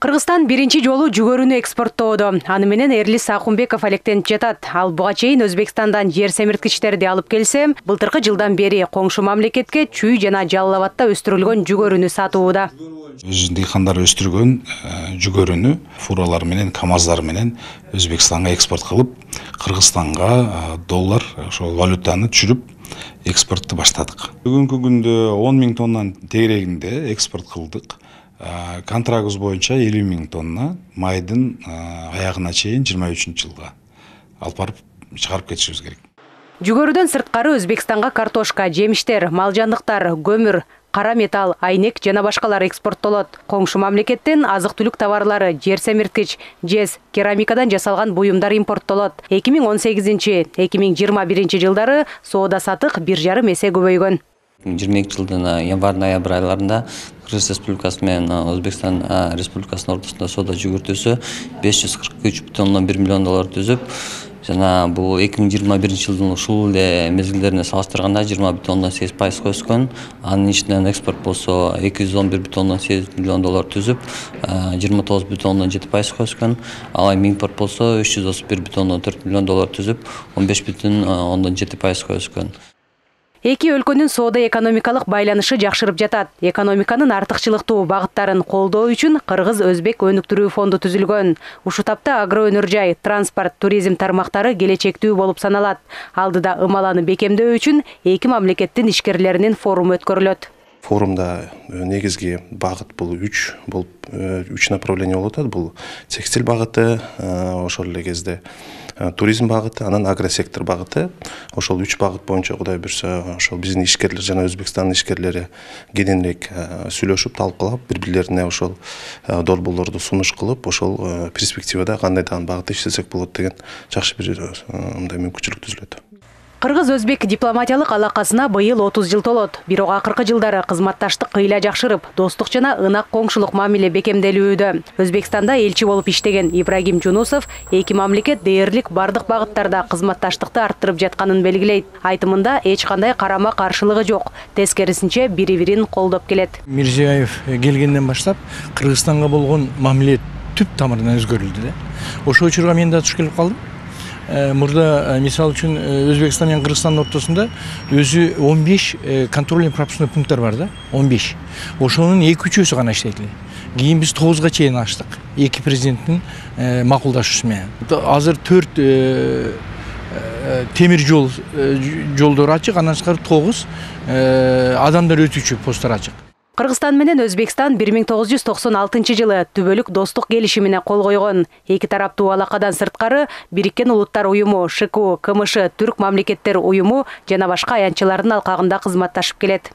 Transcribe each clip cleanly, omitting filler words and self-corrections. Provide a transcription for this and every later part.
Кыргызстан биринчи жолу жүгөрүнү экспорттоодо. Аны менен Эрли Сакунбеков алектенип жатат. Ал буга чейин Өзбекстандан жер семирткичтерди алып келсе, былтыркы жылдан бери коңшу мамлекетке Чүй жана Жалал Абадта өстүрүлгөн жүгөрүнү сатууда. Өз дыйкандар өстүргөн жүгөрүнү фуралар менен, КАМАЗдар менен Өзбекстанга экспорт кылып, Кыргызстанга доллар, ошол валютаны түшүрүп экспортты баштадык. Бүгүнкү күндө 10 000 тоннанын тегерегинде экспорт кылдык. Контрагыбыз боюнча 50 000 тонна майдын аягына чейин 23-жылга алып барып чыгарып кетишибиз керек. Жүгөрүдөн сырткары Өзбекстанга картошка, жемиштер, мал жандыктар, көмүр, кара металл, айнек жана башкалар экспорттолот. Коңшу мамлекеттен азык-түлүк товарлары, жер семирткич, жез, керамикадан жасалган буюмдар импорттолот. 2018-2021 жылдары соода сатык 1,5 эсе көбөйгөн. 2022 жылдын январь-ноябрь айларында Кыргыз Республикасы менен Өзбекстан Республикасынын ортосунда соода жүгүртүүсү 543,1 миллион доллар түзүп, жана бул 2021 жылдын ушул эле мезгилдерине салыштырганда 20,8% өскөн. Анын ичинен экспорт болсо 211,8 миллион доллар түзүп, 29,7% өскөн. Ал эми импорт болсо 331,4 миллион доллар түзүп, 15,7% өскөн. Эки өлкөнүн соода экономикалык байланышы жакшырып жатат. Экономиканын артыкчылыктуу багыттарын колдоо үчүн Кыргыз-Өзбек өнүктүрүү фонду түзүлгөн. Ушу тапта агроөнөр-жай, транспорт, туризм тармактары келечектүү болуп саналат. Алдыда ымаланы бекемдөө үчүн эки мамлекеттин ишкерлеринин форуму өткөрүлөт. Форумда негизги багыт бул 3 направление болуп атат. Бул текстиль багыты, ошол эле кезде туризм багыты, анан агросектор багыты. Ошол 3 багыт боюнча Кудай буйрса, ошол биздин ишкерлер жана Өзбекстандын ишкерлери кененирээк сүйлөшүп, талкуулап, бири-бирлерине ошол долбоорлорду сунуш кылып, ошол перспективада кандай дагы багытта иштесек болот деген жакшы бир мындай мүмкүнчүлүк түзүлөт. Кыргыз-Өзбек дипломатиялык алакасына быйыл 30 жыл толот. Бирок акыркы жылдары кызматташтык кыйла жакшырып, достук жана ынак коңшулук мамиле бекемделүүдө. Өзбекстанда элчи болуп иштеген Ибрагим Жунусов эки мамлекет дээрлик бардык багыттарда кызматташтыкты арттырып жатканын белгилейт. Айтымында эч кандай карама каршылыгы жок. Тескерисинче бири-бирин колдоп келет. Мирзиёев келгенден баштап Кыргызстанга болгон мамиле түп тамырынан өзгөрүлдү. Ошол учурга мен да туш келип калдым. Мурда мисал үчүн Өзбекстан менен Кыргызстандын ортосунда өзү 15 контрольный пропускной пункттар бар да, 15. Ошонун 2/3-ү гана иштейт эле. Кийин биз 9га чейин ачтык. Эки президенттин макулдашуусу менен. Азыр 4 темир жолдор ачык, андан тышкары 9 адамдар өтүүчү посттор ачык. Кыргызстан менен Өзбекстан 1996 жылы түбөлүк достук келишимине кол койгон. Эки тараптуу алакадан сырткары Бириккен Улуттар уюму, ШКУ, КМШ, Түрк мамлекеттер уюму жана башка аянтчылардын алкагында кызматташып келет.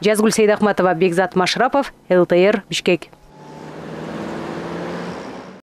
Жазгүл Сейдахматова, Бекзат Машрапов, ЛТР, Бишкек.